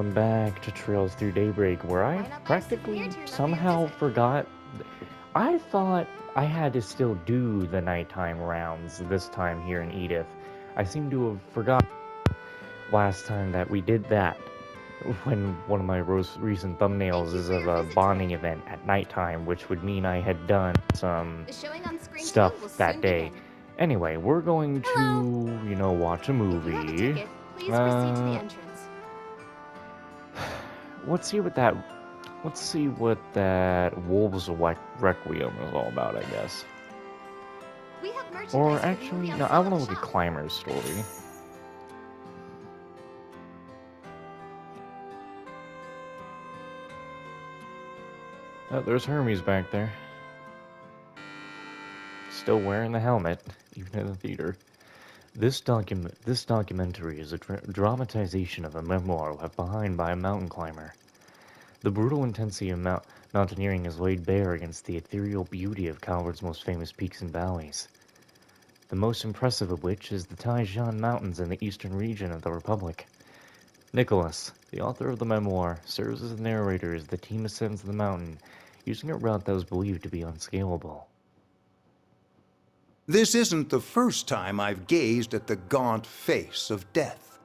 welcome back to Trails Through Daybreak, where I practically somehow forgot. I thought I had to still do the nighttime rounds this time here in Edith. I seem to have forgot last time that we did that when one of my most recent thumbnails is of a bonding event at nighttime, which would mean I had done some stuff that day. Anyway, we're going to, watch a movie. Uh, let's see what that Wolves Requiem is all about, I guess. Or actually, no, I want to look at Climber's story. Oh, there's Hermes back there. Still wearing the helmet, even in the theater. This documentary is a dramatization of a memoir left behind by a mountain climber. The brutal intensity of mountaineering is laid bare against the ethereal beauty of Calvert's most famous peaks and valleys. The most impressive of which is the Taijian Mountains in the eastern region of the Republic. Nicholas, the author of the memoir, serves as the narrator as the team ascends the mountain, using a route that was believed to be unscalable. This isn't the first time I've gazed at the gaunt face of death.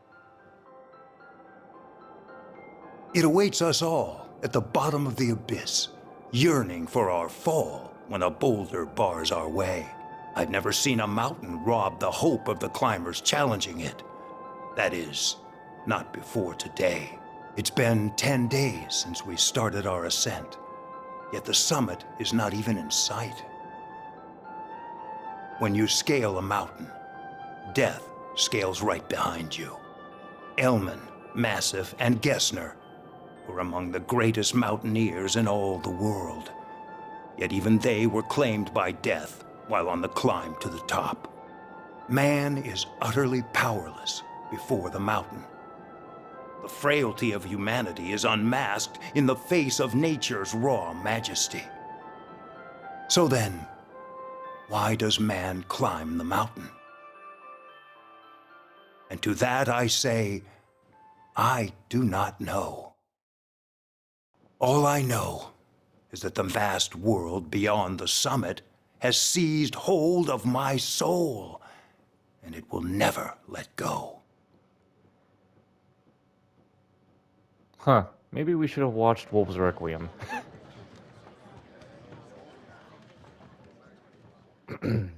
It awaits us all at the bottom of the abyss, yearning for our fall when a boulder bars our way. I've never seen a mountain rob the hope of the climbers challenging it. That is, not before today. It's been 10 days since we started our ascent, yet the summit is not even in sight. When you scale a mountain, death scales right behind you. Elman, Massif, and Gessner were among the greatest mountaineers in all the world. Yet even they were claimed by death while on the climb to the top. Man is utterly powerless before the mountain. The frailty of humanity is unmasked in the face of nature's raw majesty. So then, why does man climb the mountain? And to that I say, I do not know. All I know is that the vast world beyond the summit has seized hold of my soul, and it will never let go. Huh, maybe we should have watched Wolves Requiem. I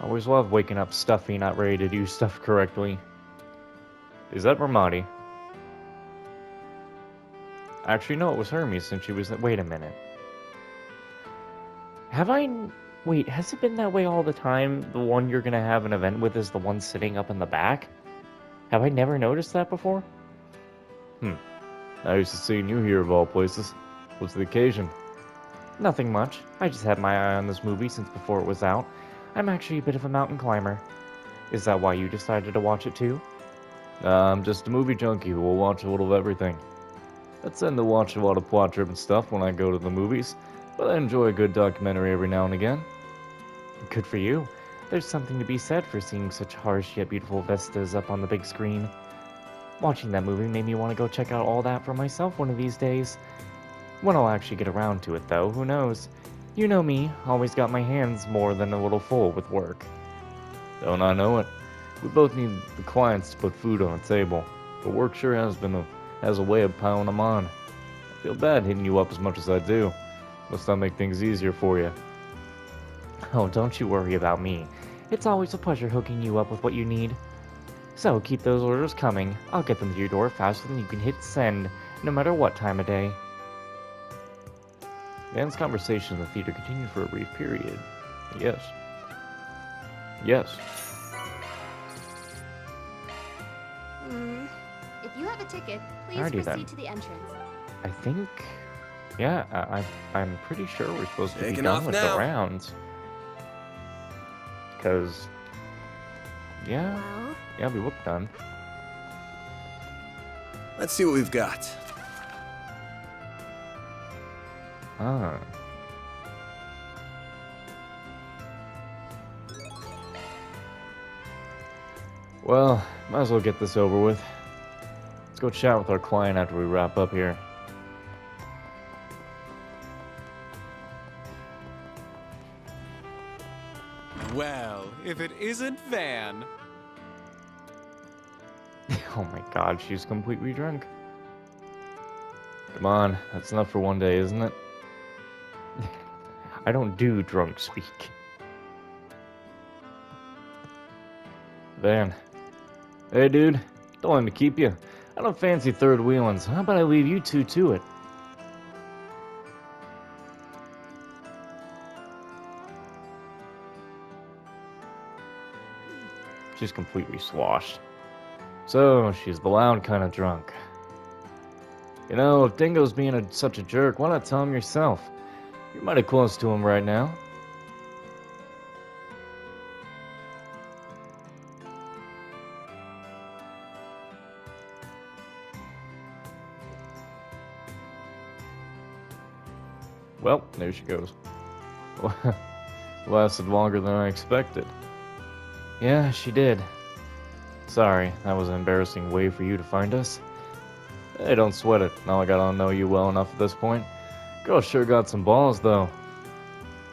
always love waking up stuffy, not ready to do stuff correctly. Is that Ramadi? Actually, no, it was Hermes since she was... Wait a minute. Wait, has it been that way all the time? The one you're gonna have an event with is the one sitting up in the back? Have I never noticed that before? I used to see you here of all places. What's the occasion? Nothing much. I just had my eye on this movie since before it was out. I'm actually a bit of a mountain climber. Is that why you decided to watch it too? I'm just a movie junkie who will watch a little of everything. I tend to watch a lot of plot-driven stuff when I go to the movies, but I enjoy a good documentary every now and again. Good for you. There's something to be said for seeing such harsh yet beautiful vistas up on the big screen. Watching that movie made me want to go check out all that for myself one of these days. When I'll actually get around to it though, who knows? You know me, always got my hands more than a little full with work. Don't I know it? We both need the clients to put food on the table, but work sure has a way of piling them on. I feel bad hitting you up as much as I do. Must not make things easier for you. Oh, don't you worry about me. It's always a pleasure hooking you up with what you need. So keep those orders coming. I'll get them to your door faster than you can hit send, no matter what time of day. Van's conversation in the theater continued for a brief period. Yes. Yes. If you have a ticket, please Alrighty proceed then. to the entrance. I think... Yeah, I'm pretty sure we're supposed to be Taking done off with now. the rounds. Because... Yeah, Well, yeah, we look done. Let's see what we've got. Ah. Well, might as well get this over with. Let's go chat with our client after we wrap up here. Well, if it isn't Van. Oh my god, she's completely drunk. Come on, that's enough for one day, isn't it? I don't do drunk speak. Van. Hey dude, don't let me keep you. I don't fancy third wheelings. How about I leave you two to it? She's completely sloshed. So, she's the loud kind of drunk. You know, if Dingo's being such a jerk, why not tell him yourself? You're mighty close to him right now. Well, there she goes. Lasted longer than I expected. Yeah, she did. Sorry, that was an embarrassing way for you to find us. Hey, don't sweat it. Now I gotta know you well enough at this point. Girl sure got some balls, though.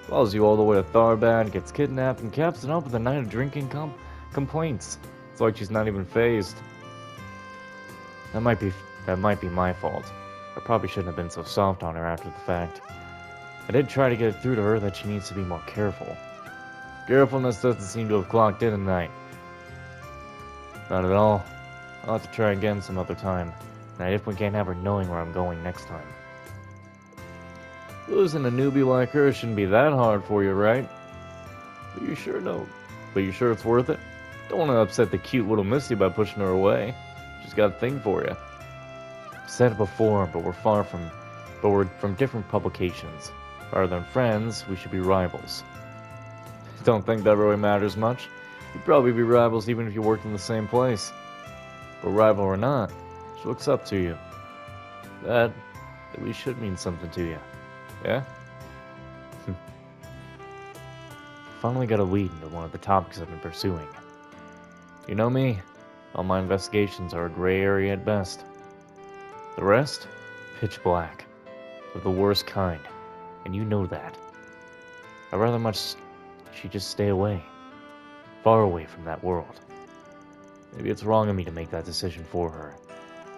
Follows you all the way to Tharbad, gets kidnapped, and caps it up with a night of drinking complaints. It's like she's not even phased. That might be my fault. I probably shouldn't have been so soft on her after the fact. I did try to get it through to her that she needs to be more careful. Carefulness doesn't seem to have clocked in tonight. Not at all. I'll have to try again some other time. And I definitely can't have her knowing where I'm going next time. Losing a newbie like her shouldn't be that hard for you, right? But you sure it's worth it? Don't want to upset the cute little Missy by pushing her away. She's got a thing for you. I've said it before, but we're from different publications. Rather than friends, we should be rivals. Don't think that really matters much. You'd probably be rivals even if you worked in the same place. But rival or not, she looks up to you. That at least should mean something to you. Yeah? Finally got a lead into one of the topics I've been pursuing. You know me, all my investigations are a gray area at best. The rest? Pitch black. Of the worst kind. And you know that. I'd rather much she just stay away. Far away from that world. Maybe it's wrong of me to make that decision for her,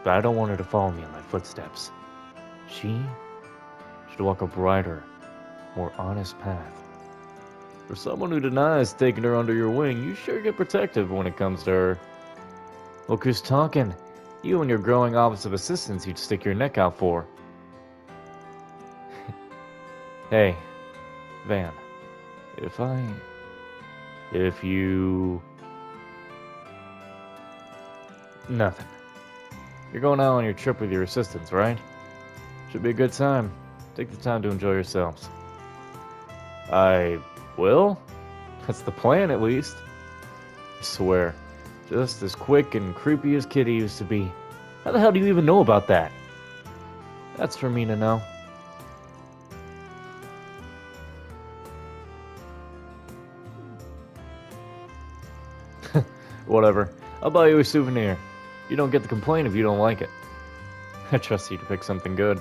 but I don't want her to follow me in my footsteps. She should walk a brighter, more honest path. For someone who denies taking her under your wing, you sure get protective when it comes to her. Look who's talking. You and your growing office of assistants you'd stick your neck out for. Hey, Van. If you... Nothing. You're going out on your trip with your assistants, right? Should be a good time. Take the time to enjoy yourselves. I will? That's the plan, at least. I swear. Just as quick and creepy as Kitty used to be. How the hell do you even know about that? That's for me to know. Whatever. I'll buy you a souvenir. You don't get to complain if you don't like it. I trust you to pick something good.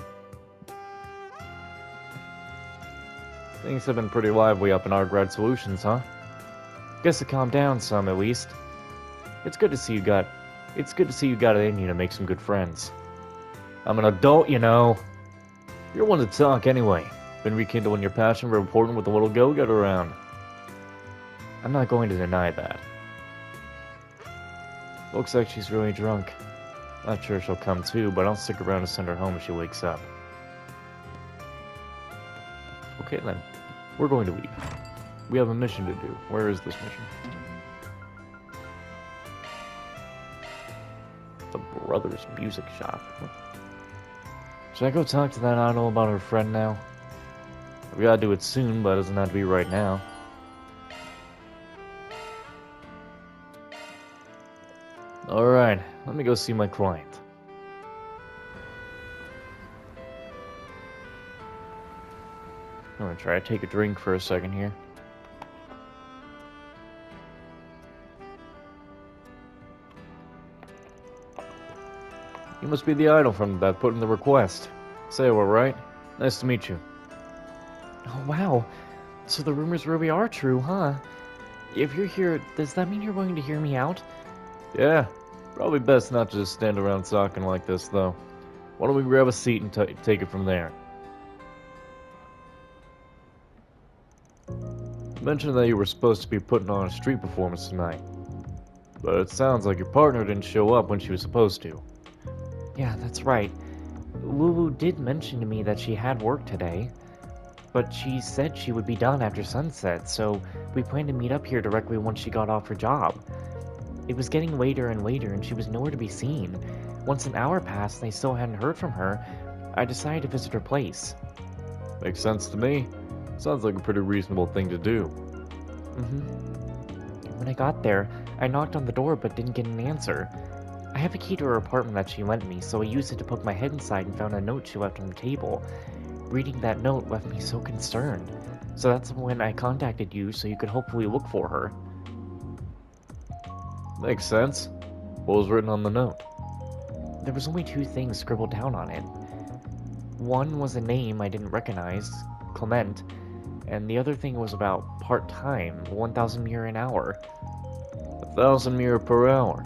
Things have been pretty lively up in Argrad Solutions, huh? Guess it calmed down some, at least. It's good to see you got it in you to make some good friends. I'm an adult, you know. You're one to talk anyway. Been rekindling your passion for reporting with the little go-getter around. I'm not going to deny that. Looks like she's really drunk. Not sure she'll come too, but I'll stick around to send her home if she wakes up. Okay then, we're going to leave. We have a mission to do. Where is this mission? The Brothers Music Shop. Should I go talk to that idol about her friend now? We gotta do it soon, but it doesn't have to be right now. Alright, let me go see my client. I'm gonna try to take a drink for a second here. You must be the idol from that put in the request. Say we're right. Nice to meet you. Oh, wow. So the rumors really are true, huh? If you're here, does that mean you're willing to hear me out? Yeah, probably best not to just stand around talking like this, though. Why don't we grab a seat and take it from there? You mentioned that you were supposed to be putting on a street performance tonight. But it sounds like your partner didn't show up when she was supposed to. Yeah, that's right. Lulu did mention to me that she had work today, but she said she would be done after sunset, so we planned to meet up here directly once she got off her job. It was getting later and later, and she was nowhere to be seen. Once an hour passed and I still hadn't heard from her, I decided to visit her place. Makes sense to me. Sounds like a pretty reasonable thing to do. When I got there, I knocked on the door but didn't get an answer. I have a key to her apartment that she lent me, so I used it to poke my head inside and found a note she left on the table. Reading that note left me so concerned. So that's when I contacted you so you could hopefully look for her. Makes sense. What was written on the note? There was only 2 things scribbled down on it. One was a name I didn't recognize, Clement, and the other thing was about part-time, 1,000 mure an hour. 1,000 mure per hour.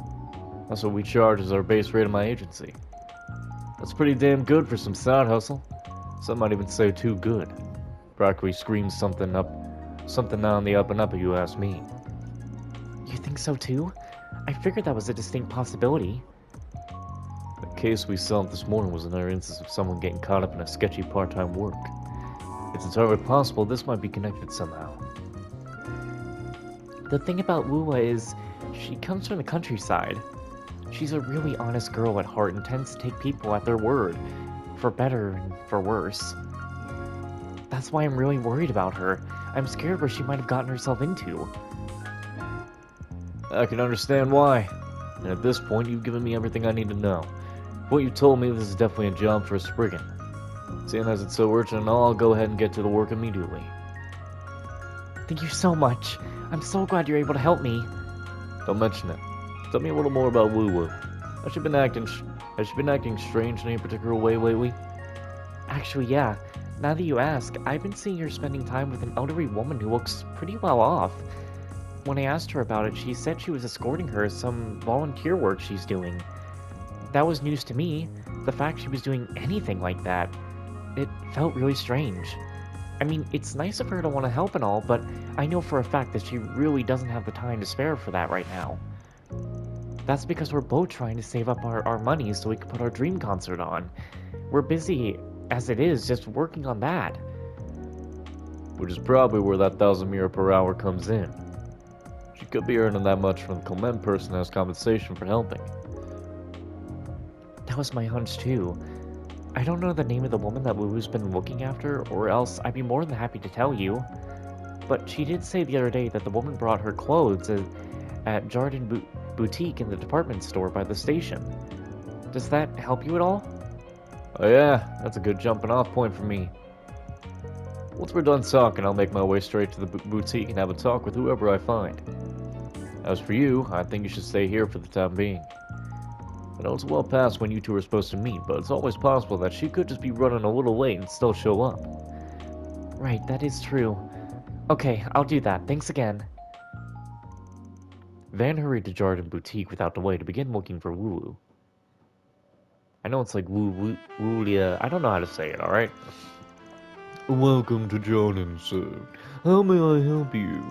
That's what we charge as our base rate of my agency. That's pretty damn good for some side hustle. Some might even say too good. Practically screams something on the up and up if you ask me. You think so too? I figured that was a distinct possibility. The case we solved this morning was another instance of someone getting caught up in a sketchy part-time work. It's entirely possible this might be connected somehow. The thing about Lulua is, she comes from the countryside. She's a really honest girl at heart and tends to take people at their word, for better and for worse. That's why I'm really worried about her. I'm scared what she might have gotten herself into. I can understand why. And at this point, you've given me everything I need to know. What you told me, this is definitely a job for a Spriggan. Seeing as it's so urgent and all, I'll go ahead and get to the work immediately. Thank you so much. I'm so glad you're able to help me. Don't mention it. Tell me a little more about Lulua. Has she been acting strange in any particular way lately? Actually, yeah. Now that you ask, I've been seeing her spending time with an elderly woman who looks pretty well off. When I asked her about it, she said she was escorting her as some volunteer work she's doing. That was news to me. The fact she was doing anything like that. It felt really strange. I mean, it's nice of her to want to help and all, but I know for a fact that she really doesn't have the time to spare for that right now. That's because we're both trying to save up our money so we can put our dream concert on. We're busy, as it is, just working on that. Which is probably where that 1,000 mire per hour comes in. She could be earning that much from the Clement person as compensation for helping. That was my hunch too. I don't know the name of the woman that Lulu's been looking after, or else I'd be more than happy to tell you. But she did say the other day that the woman brought her clothes at Jardin Boutique in the department store by the station. Does that help you at all? Oh yeah, that's a good jumping off point for me. Once we're done talking, I'll make my way straight to the boutique and have a talk with whoever I find. As for you, I think you should stay here for the time being. I know it's well past when you two are supposed to meet, but it's always possible that she could just be running a little late and still show up. Right, that is true. Okay, I'll do that. Thanks again. Van hurried to Jardin Boutique without delay to begin looking for Lulu. I know it's like Lulia. I don't know how to say it, alright? Welcome to Jardin, sir. How may I help you?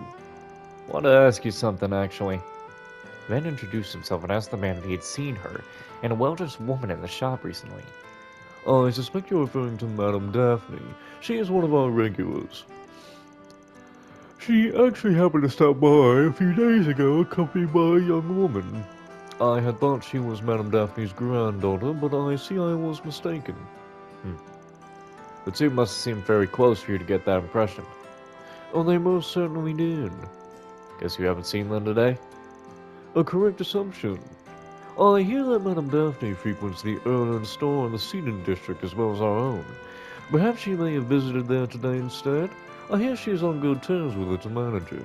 Want to ask you something, actually. Van introduced himself and asked the man if he had seen her and a well-dressed woman in the shop recently. I suspect you're referring to Madame Daphne. She is one of our regulars. She actually happened to stop by a few days ago, accompanied by a young woman. I had thought she was Madame Daphne's granddaughter, but I see I was mistaken. The two must have seemed very close for you to get that impression. Oh, they most certainly did. Guess you haven't seen them today? A correct assumption. I hear that Madame Daphne frequents the Erlen store in the Seaton district as well as our own. Perhaps she may have visited there today instead? I hear she is on good terms with its manager.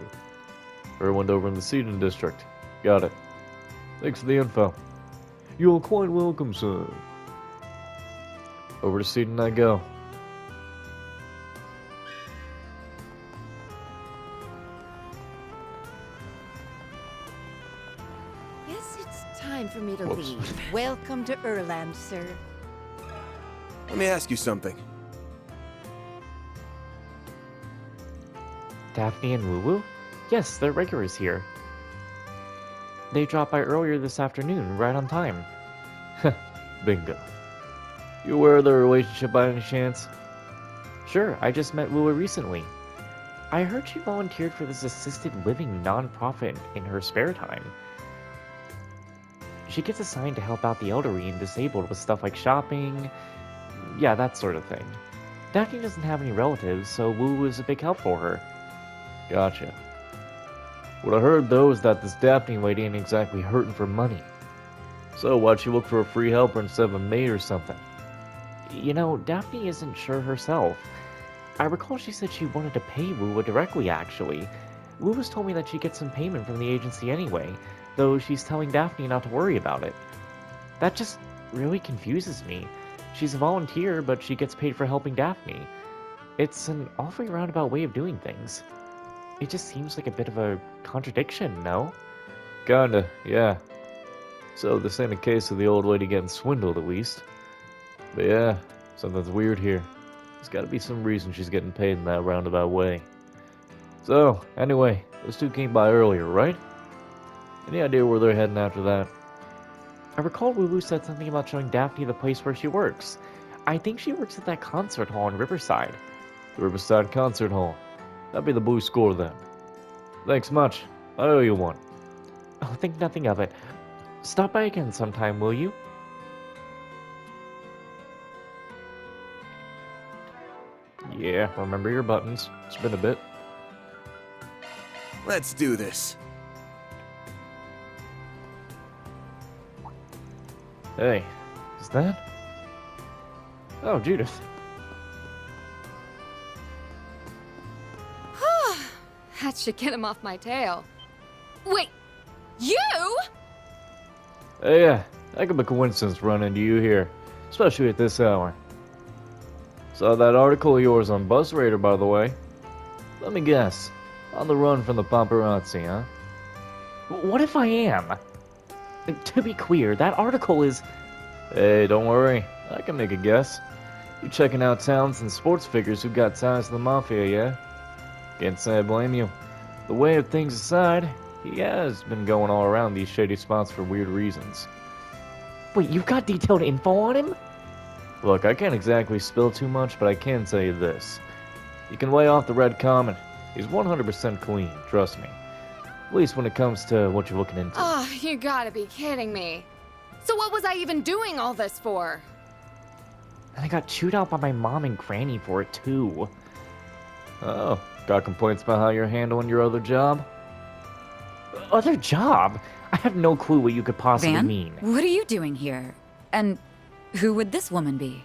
Her went over in the Seaton district. Got it. Thanks for the info. You're quite welcome, sir. Over to seating I go. Guess it's time for me to Whoops. leave. Welcome to Erland, sir. Let me ask you something. Daphne and Lulu? Yes, they're regulars here. They dropped by earlier this afternoon, right on time. Bingo. You aware of their relationship by any chance? Sure, I just met Lulu recently. I heard she volunteered for this assisted living nonprofit in her spare time. She gets assigned to help out the elderly and disabled with stuff like shopping, yeah, that sort of thing. Daphne doesn't have any relatives, so Lulu is a big help for her. Gotcha. What I heard, though, is that this Daphne lady ain't exactly hurting for money. So why'd she look for a free helper instead of a maid or something? You know, Daphne isn't sure herself. I recall she said she wanted to pay Lulu directly, actually. Lulu's told me that she gets some payment from the agency anyway, though she's telling Daphne not to worry about it. That just really confuses me. She's a volunteer, but she gets paid for helping Daphne. It's an awfully roundabout way of doing things. It just seems like a bit of a contradiction, no? Kinda, yeah. So this ain't a case of the old lady getting swindled, at least. But yeah, something's weird here. There's gotta be some reason she's getting paid in that roundabout way. So, anyway, those two came by earlier, right? Any idea where they're heading after that? I recall Lulu said something about showing Daphne the place where she works. I think she works at that concert hall in Riverside. The Riverside Concert Hall. That'd be the blue score then. Thanks much. I owe you one. Oh, think nothing of it. Stop by again sometime, will you? Yeah, remember your buttons. It's been a bit. Let's do this. Hey, is that? Oh, Judith. That should get him off my tail. Wait, you? Hey, yeah, heck of a coincidence running into you here, especially at this hour. Saw that article of yours on Buzz Raider, by the way. Let me guess, on the run from the paparazzi, huh? What if I am? To be clear, that article is... Hey, don't worry, I can make a guess. You checking out towns and sports figures who got ties to the Mafia, yeah? Can't say I blame you. The way of things aside, he has been going all around these shady spots for weird reasons. Wait, you've got detailed info on him? Look, I can't exactly spill too much, but I can tell you this. You can lay off the red comment. He's 100% clean, trust me. At least when it comes to what you're looking into. Oh, you gotta be kidding me. So what was I even doing all this for? And I got chewed out by my mom and granny for it, too. Oh, got complaints about how you're handling your other job? Other job? I have no clue what you could possibly Van, mean. what are you doing here? And who would this woman be?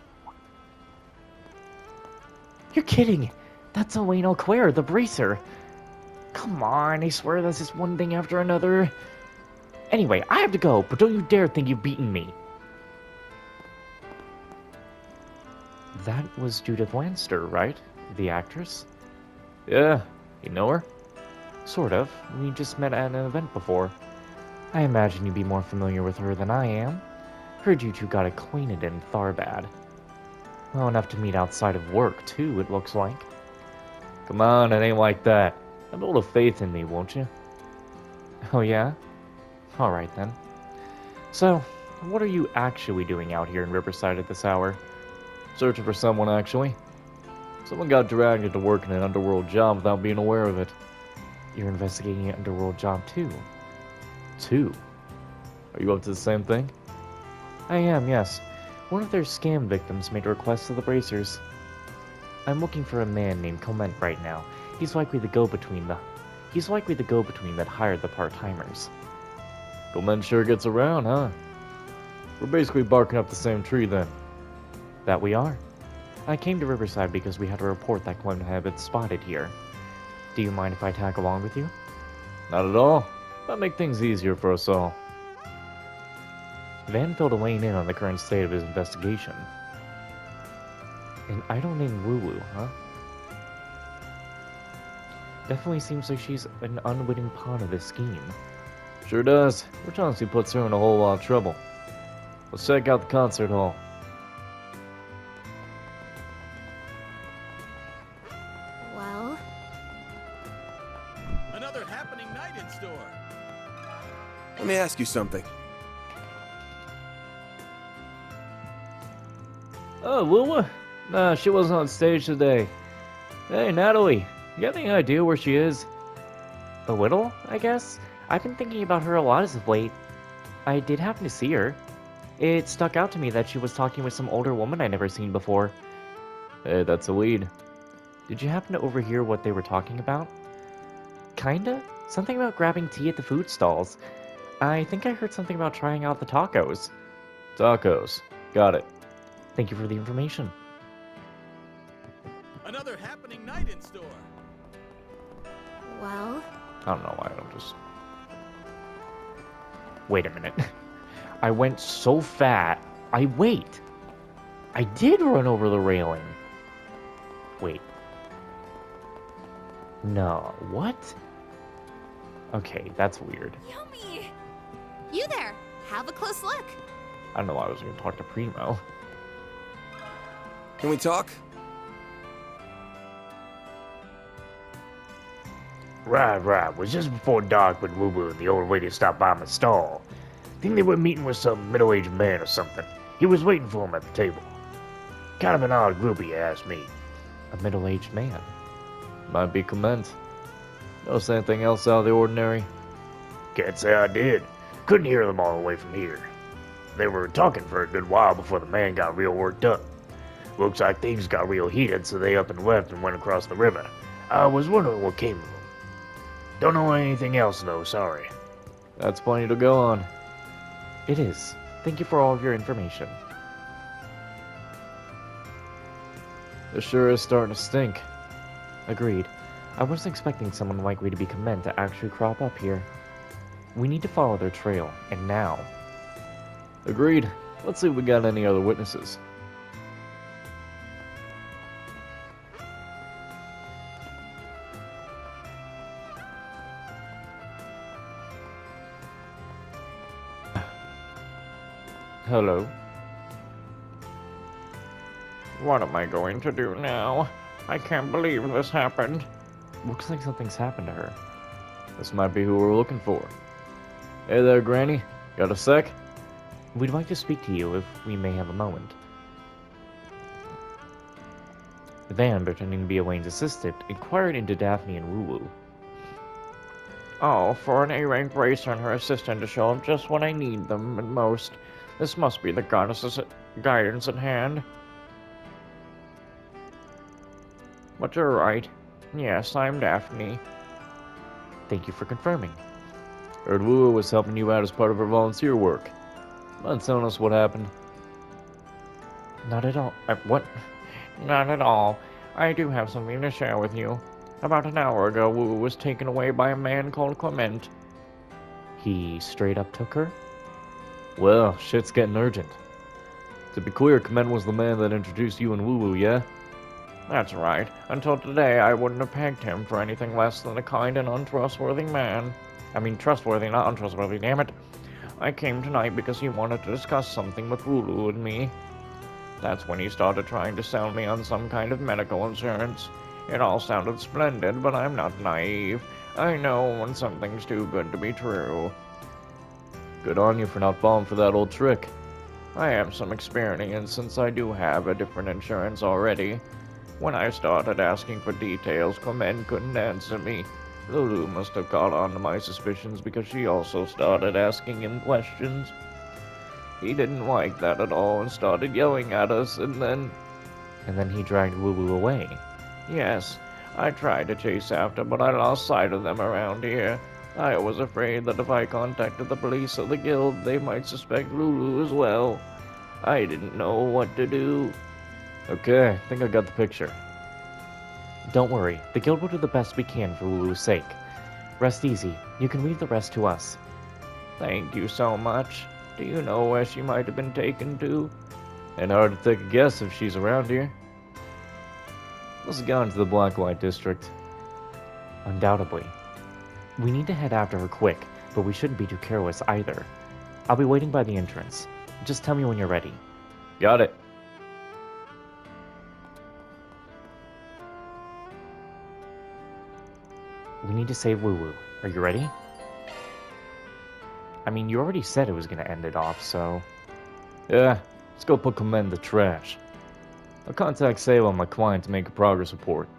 You're kidding. That's Elaine O'Clair, the bracer. Come on, I swear this is one thing after another. Anyway, I have to go, but don't you dare think you've beaten me. That was Judith Lanster, right? The actress? Yeah, you know her? Sort of. We just met at an event before. I imagine you'd be more familiar with her than I am. Heard you two got acquainted in Tharbad. Well enough to meet outside of work, too, it looks like. Come on, it ain't like that. Have a little faith in me, won't you? Oh yeah? Alright then. So, what are you actually doing out here in Riverside at this hour? Searching for someone, actually. Someone got dragged into working an underworld job without being aware of it. You're investigating an underworld job too. Two. Are you up to the same thing? I am, yes. One of their scam victims made a request to the bracers. I'm looking for a man named Clement right now. He's likely the go-between that hired the part-timers. Clement sure gets around, huh? We're basically barking up the same tree then. That we are. I came to Riverside because we had a report that Clement had been spotted here. Do you mind if I tag along with you? Not at all. That'd make things easier for us all. Van filled Elaine in on the current state of his investigation. An idol named Lulu, huh? Definitely seems like she's an unwitting pawn of this scheme. Sure does, which honestly puts her in a whole lot of trouble. Let's check out the concert hall. Well, Another happening night in store. Let me ask you something. Oh, Lulua? Nah, she wasn't on stage today. Hey, Natalie, you got any idea where she is? A little, I guess? I've been thinking about her a lot as of late. I did happen to see her. It stuck out to me that she was talking with some older woman I'd never seen before. Hey, that's a lead. Did you happen to overhear what they were talking about? Kinda? Something about grabbing tea at the food stalls. I think I heard something about trying out the tacos. Tacos. Got it. Thank you for the information. Another happening night in store. well, I don't know why I don't just... Wait a minute. I went so fat. Wait. I did run over the railing. Wait. No, what? Okay, that's weird. Yummy! You there! Have a close look. I don't know why I was going to talk to Primo. Can we talk? Right. Was just before dark when Lulua and the old lady stopped by my stall. Think they were meeting with some middle-aged man or something. He was waiting for him at the table. Kind of an odd group, you ask me. A middle-aged man. Might be Clement. Notice anything else out of the ordinary? Can't say I did. Couldn't hear them all the way from here. They were talking for a good while before the man got real worked up. Looks like things got real heated, so they up and left and went across the river. I was wondering what came of them. Don't know anything else, though, sorry. That's plenty to go on. It is. Thank you for all of your information. This sure is starting to stink. Agreed. I wasn't expecting someone likely to be Clement to actually crop up here. We need to follow their trail, and now. Agreed. Let's see if we got any other witnesses. Hello. What am I going to do now? I can't believe this happened. Looks like something's happened to her. This might be who we're looking for. Hey there, Granny. Got a sec? We'd like to speak to you if we may have a moment. Van, pretending to be Elaine's assistant, inquired into Daphne and Lulu. Oh, for an A-rank racer and her assistant to show up just when I need them at most. This must be the goddess's guidance at hand. But you're right. Yes, I'm Daphne. Thank you for confirming. Heard Lulua was helping you out as part of her volunteer work. Mind telling us what happened? Not at all. What? Not at all. I do have something to share with you. About an hour ago, Wu was taken away by a man called Clement. He straight up took her? Well, shit's getting urgent. To be clear, Clement was the man that introduced you and Lulu, yeah? That's right. Until today, I wouldn't have pegged him for anything less than a kind and untrustworthy man. I mean, trustworthy, not untrustworthy, damn it. I came tonight because he wanted to discuss something with Lulu and me. That's when he started trying to sell me on some kind of medical insurance. It all sounded splendid, but I'm not naive. I know when something's too good to be true. Good on you for not falling for that old trick. I have some experience since I do have a different insurance already. When I started asking for details, Clement couldn't answer me. Lulu must have caught on to my suspicions because she also started asking him questions. He didn't like that at all and started yelling at us, and then... And then he dragged Lulu away. Yes, I tried to chase after, but I lost sight of them around here. I was afraid that if I contacted the police or the guild, they might suspect Lulu as well. I didn't know what to do. Okay, I think I got the picture. Don't worry, the guild will do the best we can for Lulu's sake. Rest easy, you can leave the rest to us. Thank you so much. Do you know where she might have been taken to? And hard to take a guess if she's around here. Must have gone to the Blacklight District. Undoubtedly. We need to head after her quick, but we shouldn't be too careless either. I'll be waiting by the entrance. Just tell me when you're ready. Got it. We need to save Lulu. Are you ready? I mean, you already said it was gonna end it off, so... Yeah, let's go put Clement in the trash. I'll contact Sable and my client to make a progress report.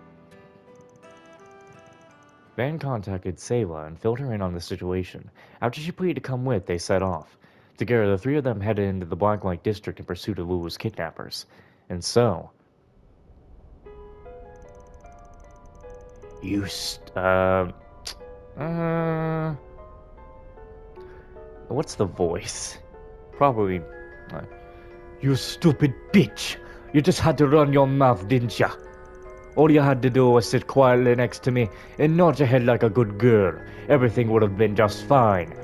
Van contacted Sewa and filled her in on the situation. After she pleaded to come with, they set off. Together, the three of them headed into the Blacklight District in pursuit of Lulu's kidnappers. And so... What's the voice? Probably... You stupid bitch! You just had to run your mouth, didn't ya? All you had to do was sit quietly next to me and nod your head like a good girl. Everything would have been just fine.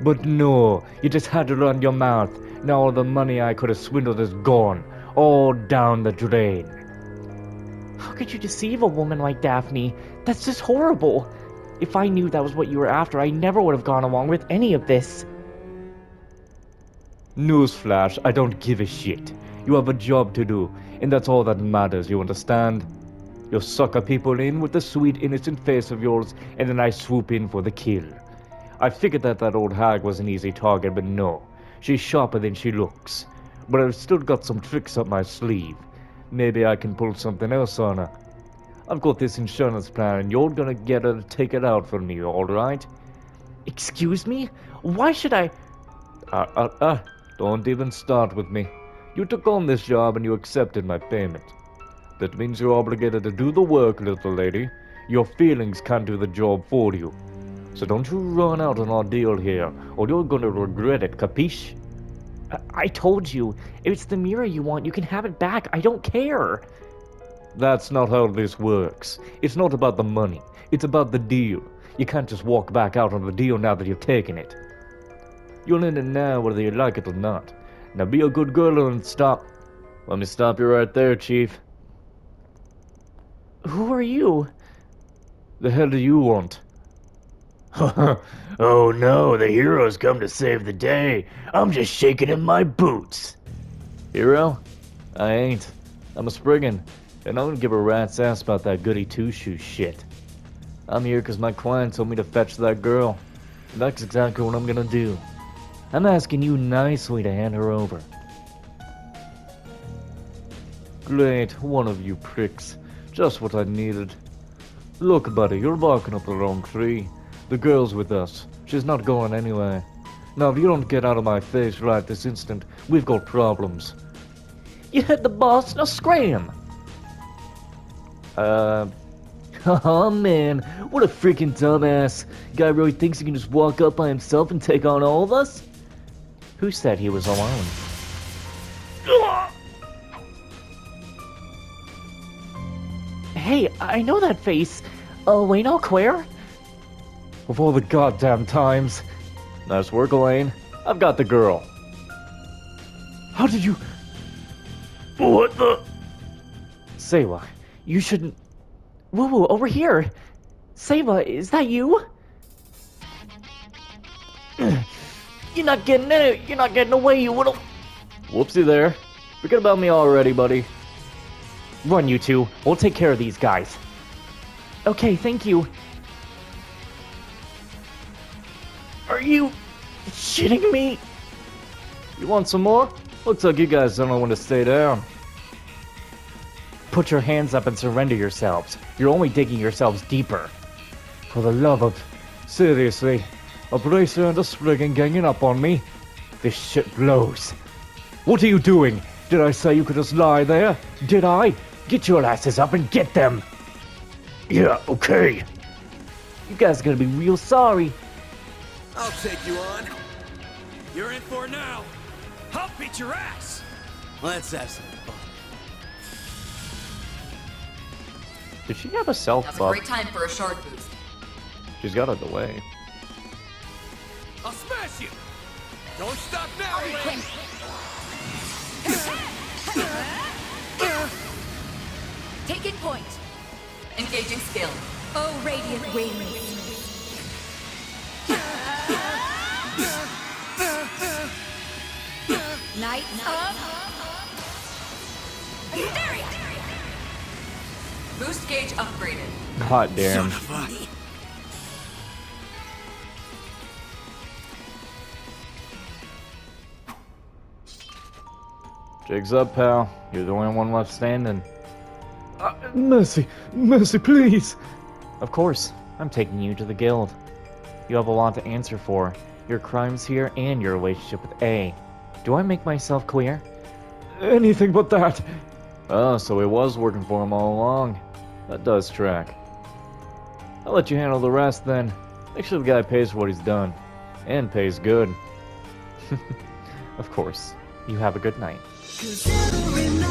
But no, you just had to run your mouth. Now all the money I could have swindled is gone. All down the drain. How could you deceive a woman like Daphne? That's just horrible. If I knew that was what you were after, I never would have gone along with any of this. Newsflash, I don't give a shit. You have a job to do, and that's all that matters, you understand? You sucker people in with the sweet, innocent face of yours, and then I swoop in for the kill. I figured that old hag was an easy target, but no. She's sharper than she looks. But I've still got some tricks up my sleeve. Maybe I can pull something else on her. I've got this insurance plan, and you're gonna get her to take it out for me, alright? Excuse me? Why should I... Don't even start with me. You took on this job and you accepted my payment. That means you're obligated to do the work, little lady. Your feelings can't do the job for you. So don't you run out on our deal here, or you're gonna regret it, capiche? I told you, if it's the mirror you want, you can have it back. I don't care. That's not how this works. It's not about the money. It's about the deal. You can't just walk back out on the deal now that you've taken it. You're in it now whether you like it or not. Now be a good girl and stop. Let me stop you right there, Chief. Who are you? The hell do you want? Oh no, the hero's come to save the day. I'm just shaking in my boots. Hero? I ain't. I'm a Spriggan, and I don't give a rat's ass about that goody two-shoes shit. I'm here because my client told me to fetch that girl. And that's exactly what I'm gonna do. I'm asking you nicely to hand her over. Great, one of you pricks. Just what I needed. Look, buddy, you're barking up the wrong tree. The girl's with us. She's not going anywhere. Now, if you don't get out of my face right this instant, we've got problems. You hit the boss, now scram! Oh man, what a freaking dumbass. Guy really thinks he can just walk up by himself and take on all of us? Who said he was alone? Hey, I know that face. Wayne Claire? Of all the goddamn times. Nice work, Elaine. I've got the girl. How did you... What the... Sewa, you shouldn't... Woo, over here! Sewa, is that you? You're not getting in it. You're not getting away, you little... Whoopsie there. Forget about me already, buddy. Run, you two. We'll take care of these guys. Okay, thank you. Are you shitting me? You want some more? Looks like you guys don't know when to stay down. Put your hands up and surrender yourselves. You're only digging yourselves deeper. For the love of... Seriously. A bracer and a Spriggan ganging up on me? This shit blows. What are you doing? Did I say you could just lie there? Did I? Get your asses up and get them! Yeah, okay. You guys are gonna be real sorry. I'll take you on. You're in for it now. I'll beat your ass. Let's have some fun. Did she have a self That's a buff? great time for a shard boost. She's got a delay. I'll smash you. Don't stop now, Elaine. Taking point. Engaging skill. Oh, radiant wings. Night up. Hysteria. Boost gauge upgraded. Hot damn. Jig's up, pal. You're the only one left standing. Mercy! Mercy, please! Of course. I'm taking you to the guild. You have a lot to answer for. Your crimes here and your relationship with A. Do I make myself clear? Anything but that! Oh, so he was working for him all along. That does track. I'll let you handle the rest then. Make sure the guy pays for what he's done. And pays good. Of course. You have a good night. 'Cause every night